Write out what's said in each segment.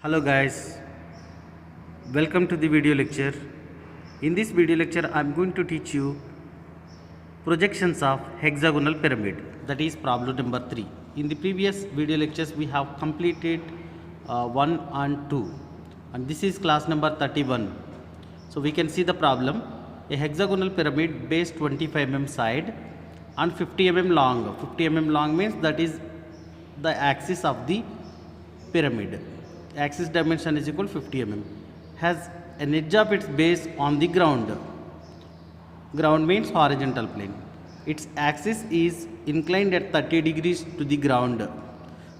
Hello guys, welcome to the video lecture. In this video lecture I am going to teach you projections of hexagonal pyramid, that is problem number 3. In the previous video lectures we have completed 1 and 2 and this is class number 31. So we can see the problem. A hexagonal pyramid base 25 mm side and 50 mm long. 50 mm long means that is the axis of the pyramid. Axis dimension is equal 50 mm, has an edge of its base on the ground. Ground means horizontal plane. Its axis is inclined at 30 degrees to the ground.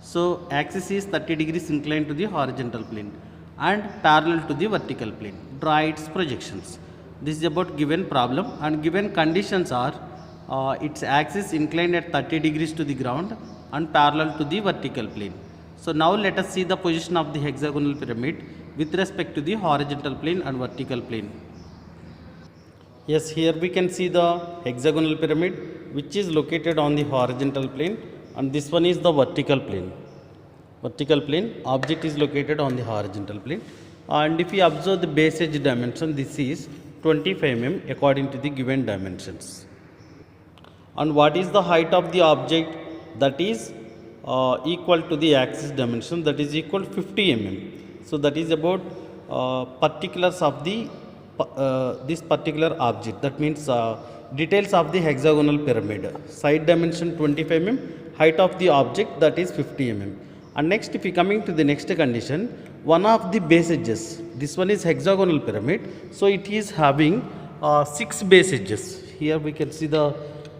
So axis is 30 degrees inclined to the horizontal plane and parallel to the vertical plane. Draw its projections. This is about given problem, and given conditions are its axis inclined at 30 degrees to the ground and parallel to the vertical plane. So now let us see the position of the hexagonal pyramid with respect to the horizontal plane and vertical plane. Yes, here we can see the hexagonal pyramid which is located on the horizontal plane, and this one is the vertical plane. Vertical plane, object is located on the horizontal plane, and if we observe the base edge dimension, this is 25 mm according to the given dimensions. And what is the height of the object? That is equal to the axis dimension, that is equal to 50 mm. So that is about particulars of the this particular object. That means details of the hexagonal pyramid. Side dimension 25 mm, height of the object that is 50 mm. And next, if we coming to the next condition, one of the base edges, this one is hexagonal pyramid, so it is having 6 base edges. Here we can see the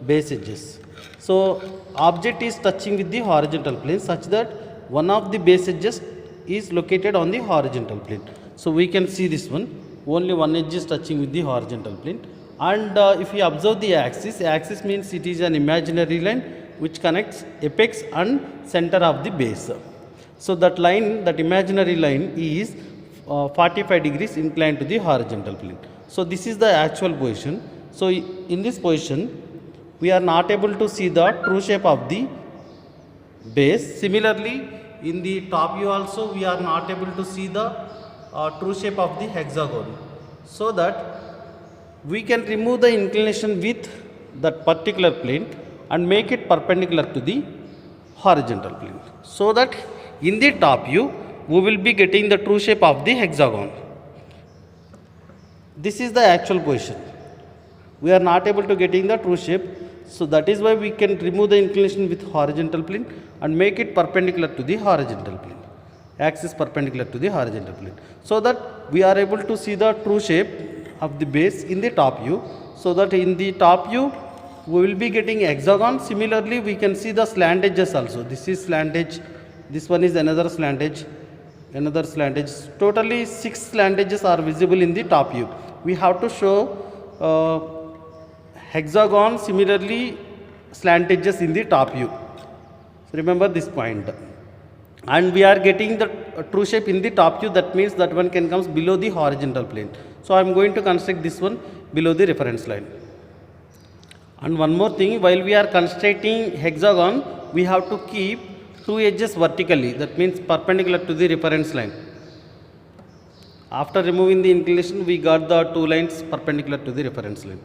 base edges. So object is touching with the horizontal plane such that one of the base edges is located on the horizontal plane. So we can see this one, only one edge is touching with the horizontal plane. And if we observe the axis, axis means it is an imaginary line which connects apex and center of the base. So that line, that imaginary line is 45 degrees inclined to the horizontal plane. So this is the actual position. So in this position we are not able to see the true shape of the base. Similarly, in the top view also we are not able to see the true shape of the hexagon, so that we can remove the inclination with that particular plane and make it perpendicular to the horizontal plane, so that in the top view we will be getting the true shape of the hexagon. This is the actual position. We are not able to getting the true shape, so that is why we can remove the inclination with horizontal plane and make it perpendicular to the horizontal plane, axis perpendicular to the horizontal plane, so that we are able to see the true shape of the base in the top view. So that in the top view we will be getting hexagon. Similarly, we can see the slant edges also. This is slant edge, this one is another slant edge, another slant edge. Totally 6 slant edges are visible in the top view. We have to show hexagon, similarly slant edges in the top view. So remember this point. And we are getting the true shape in the top view, that means that one can comes below the horizontal plane. So I am going to construct this one below the reference line. And one more thing, while we are constructing hexagon, we have to keep 2 edges vertically, that means perpendicular to the reference line. After removing the inclination, we got the 2 lines perpendicular to the reference line.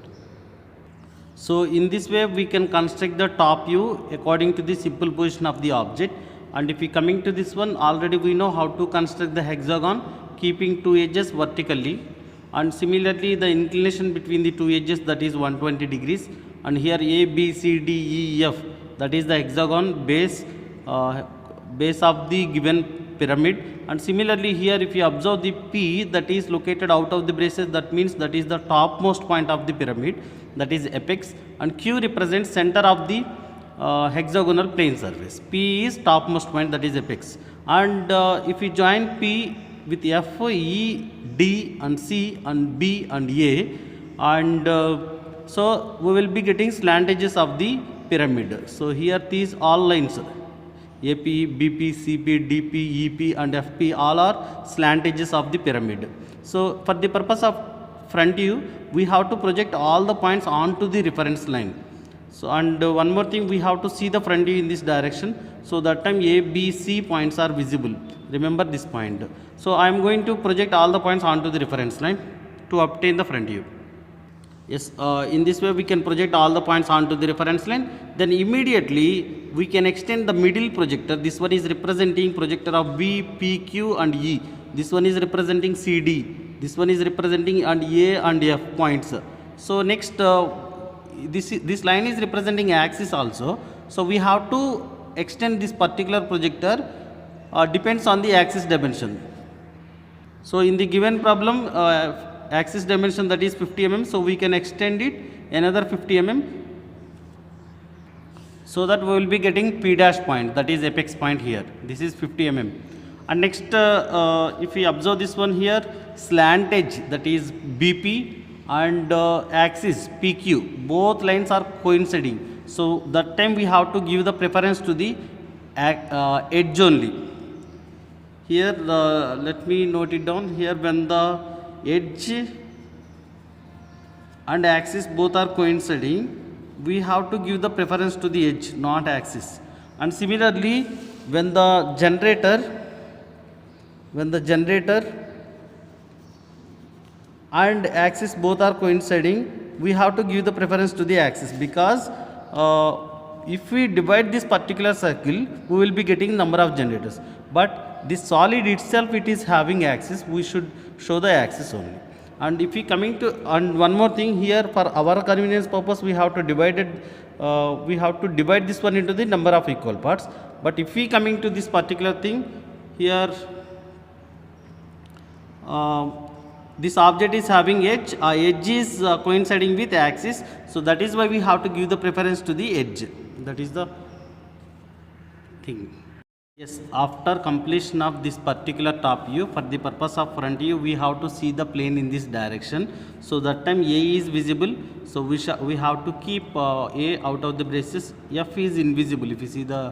So in this way we can construct the top view according to the simple position of the object. And if we coming to this one, already we know how to construct the hexagon keeping 2 edges vertically, and similarly the inclination between the 2 edges, that is 120 degrees, and here A, B, C, D, E, F, that is the hexagon base base of the given pyramid. And similarly here if you observe the P, that is located out of the braces, that means that is the topmost point of the pyramid, that is apex, and Q represents center of the hexagonal plane surface. P is topmost point, that is apex. And if we join P with F, E, D and C and B and A, and so we will be getting slant edges of the pyramid. So here these all lines, AP, BP, CP, DP, EP and FP, all are slant edges of the pyramid. So for the purpose of front view, we have to project all the points onto the reference line. So and one more thing, we have to see the front view in this direction, so that time A, B, C points are visible. Remember this point. So I am going to project all the points onto the reference line to obtain the front view. Yes, in this way we can project all the points onto the reference line. Then immediately we can extend the middle projector. This one is representing projector of B, P, Q and E. This one is representing C, D. This one is representing and A and F points. So next, this line is representing axis also. So we have to extend this particular projector. Depends on the axis dimension. So in the given problem, axis dimension that is 50 mm, so we can extend it another 50 mm, so that we will be getting P dash point, that is apex point here. This is 50 mm. And next, if we observe this one here, slant edge, that is BP, and axis PQ, both lines are coinciding. So that time we have to give the preference to the edge only. Here, let me note it down here. When the edge and axis both are coinciding, we have to give the preference to the edge, not axis. And similarly, when the generator and axis both are coinciding, we have to give the preference to the axis, because if we divide this particular circle, we will be getting number of generators. But this solid itself, it is having axis, we should show the axis only. And if we coming to, and one more thing here, for our convenience purpose, we have to divide this one into the number of equal parts. But if we coming to this particular thing here, this object is having edge, edge is coinciding with axis, so that is why we have to give the preference to the edge. That is the thing. Yes, after completion of this particular top view, for the purpose of front view, we have to see the plane in this direction. So that time A is visible, so we have to keep A out of the braces. F is invisible if you see the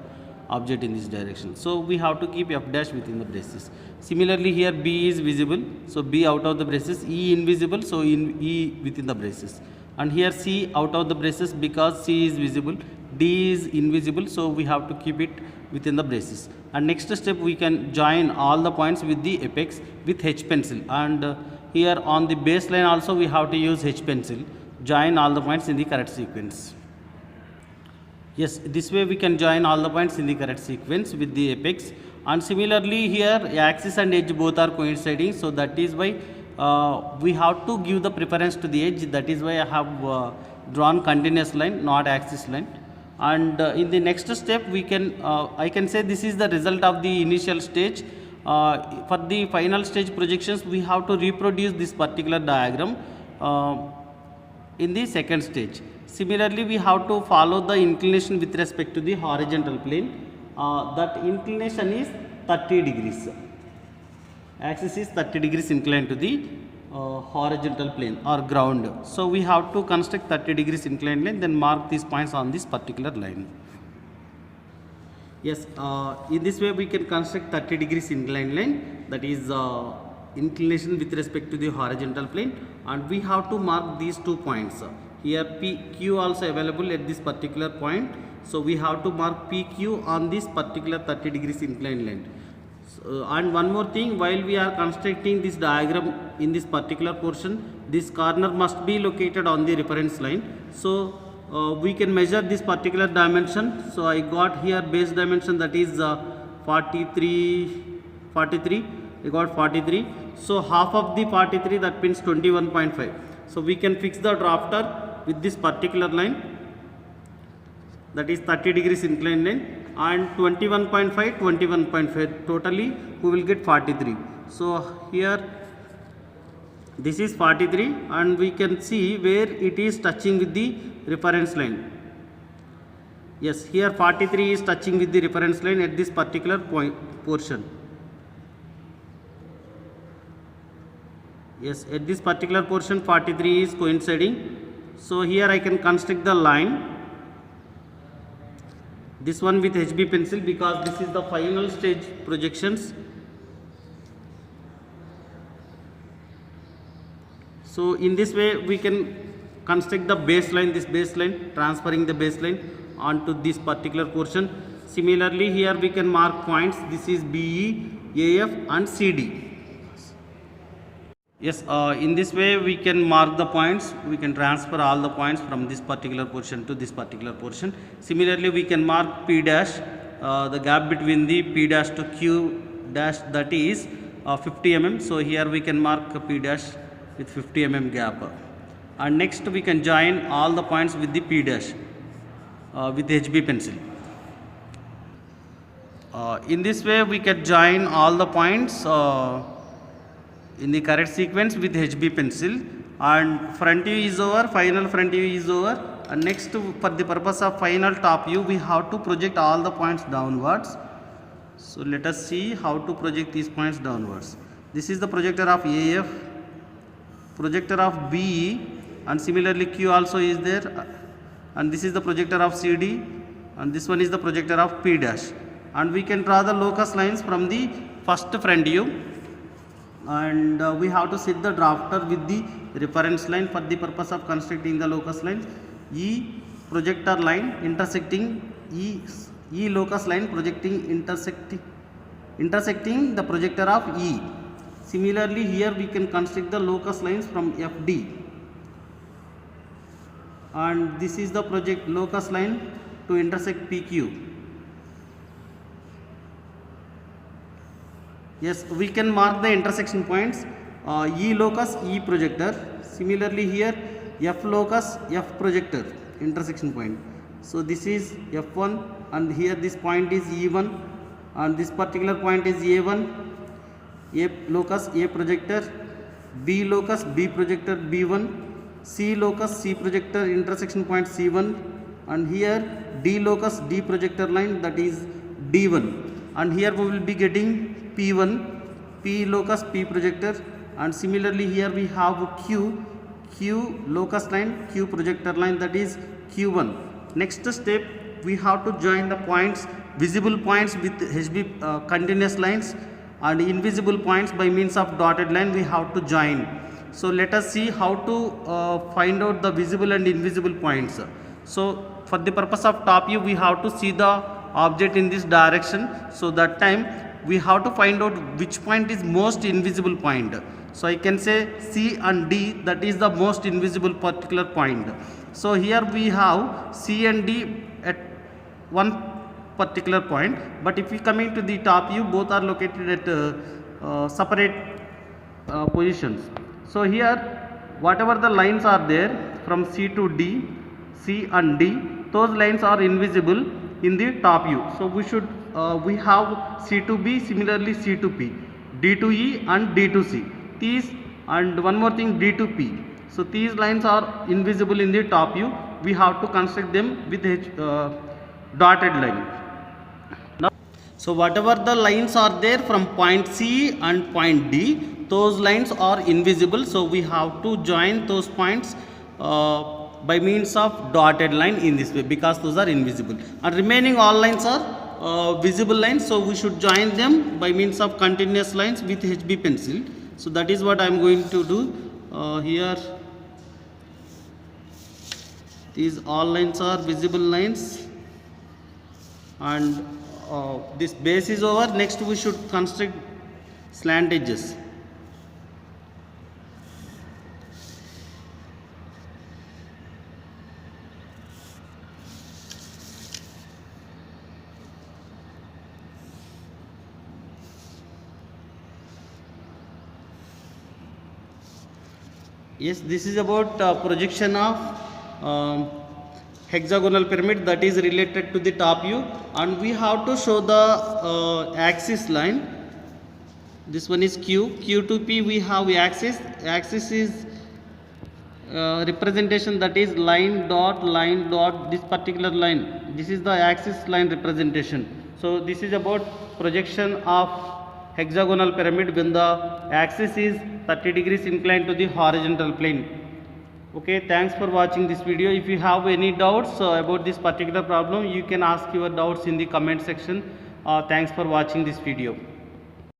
object in this direction, so we have to keep F dash within the braces. Similarly here B is visible, so B out of the braces. E invisible, so E within the braces. And here C out of the braces because C is visible. D is invisible, so we have to keep it within the braces. And next step, we can join all the points with the apex with H pencil. And here on the baseline also we have to use H pencil. Join all the points in the correct sequence. Yes, this way we can join all the points in the correct sequence with the apex. And similarly here axis and edge both are coinciding, so that is why we have to give the preference to the edge. That is why I have drawn continuous line, not axis line. And in the next step, we can I can say this is the result of the initial stage. For the final stage projections, we have to reproduce this particular diagram in the second stage. Similarly, we have to follow the inclination with respect to the horizontal plane. That inclination is 30 degrees. Axis is 30 degrees inclined to the horizontal plane or ground. So we have to construct 30 degrees inclined line, then mark these points on this particular line. Yes, in this way we can construct 30 degrees inclined line, that is inclination with respect to the horizontal plane, and we have to mark these 2 points. Here PQ also available at this particular point, so we have to mark PQ on this particular 30 degrees inclined line. And one more thing, while we are constructing this diagram in this particular portion, this corner must be located on the reference line. So we can measure this particular dimension. So I got here base dimension, that is 43. I got 43. So half of the 43, that means 21.5. So we can fix the drafter with this particular line, that is 30 degrees inclined line, and 21.5, totally we will get 43. So here this is 43, and we can see where it is touching with the reference line. Yes, here 43 is touching with the reference line at this particular portion. Yes, at this particular portion 43 is coinciding. So here I can construct the line, this one with HB pencil, because this is the final stage projections. So in this way we can construct the baseline, this baseline, transferring the baseline onto this particular portion. Similarly, here we can mark points. This is BE, AF and CD. Yes, in this way we can mark the points. We can transfer all the points from this particular portion to this particular portion. Similarly, we can mark P dash, the gap between the P dash to Q dash, that is 50 mm. So here we can mark P dash with 50 mm gap. And next we can join all the points with the P dash with HB pencil. In this way we can join all the points in the correct sequence with HB pencil, and front view is over, final front view is over, and next for the purpose of final top view we have to project all the points downwards. So let us see how to project these points downwards. This is the projector of AF, projector of BE, and similarly Q also is there, and this is the projector of CD, and this one is the projector of P dash. And we can draw the locus lines from the first front view, and we have to set the drafter with the reference line for the purpose of constructing the locus lines. E projector line intersecting E locus line intersecting the projector of E. Similarly, here we can construct the locus lines from FD, and this is the project locus line to intersect PQ. Yes, we can mark the intersection points. E locus, E projector. Similarly, here F locus, F projector, intersection point. So this is F1, and here this point is E1, and this particular point is A1. A locus, A projector. B locus, B projector, B1. C locus, C projector, intersection point C1, and here D locus, D projector line, that is D1. And here we will be getting P1, P locus, P projector, and similarly here we have Q locus line, Q projector line, that is Q1. Next step, we have to join the points, visible points with HB continuous lines, and invisible points by means of dotted line we have to join. So let us see how to find out the visible and invisible points. So for the purpose of top view we have to see the object in this direction, so that time we have to find out which point is most invisible point. So I can say C and D, that is the most invisible particular point. So here we have C and D at one particular point, but if we come into the top view, both are located at separate positions. So here whatever the lines are there from C to D, C and D, those lines are invisible in the top view. So we have C to B, similarly C to P, D to E and D to C. These, and one more thing, D to P. So these lines are invisible in the top view. We have to construct them with dotted line. Now, so whatever the lines are there from point C and point D, those lines are invisible. So we have to join those points by means of dotted line in this way, because those are invisible, and remaining all lines are visible lines. So we should join them by means of continuous lines with HB pencil. So that is what I am going to do here. These all lines are visible lines, and this base is over. Next we should construct slant edges. Yes, this is about projection of hexagonal pyramid, that is related to the top view, and we have to show the axis line. This one is Q to P. We have axis is representation, that is line dot, this particular line, this is the axis line representation. So this is about projection of hexagonal pyramid when the axis is 30 degrees inclined to the horizontal plane. Okay, thanks for watching this video. If you have any doubts about this particular problem, you can ask your doubts in the comment section. Thanks for watching this video.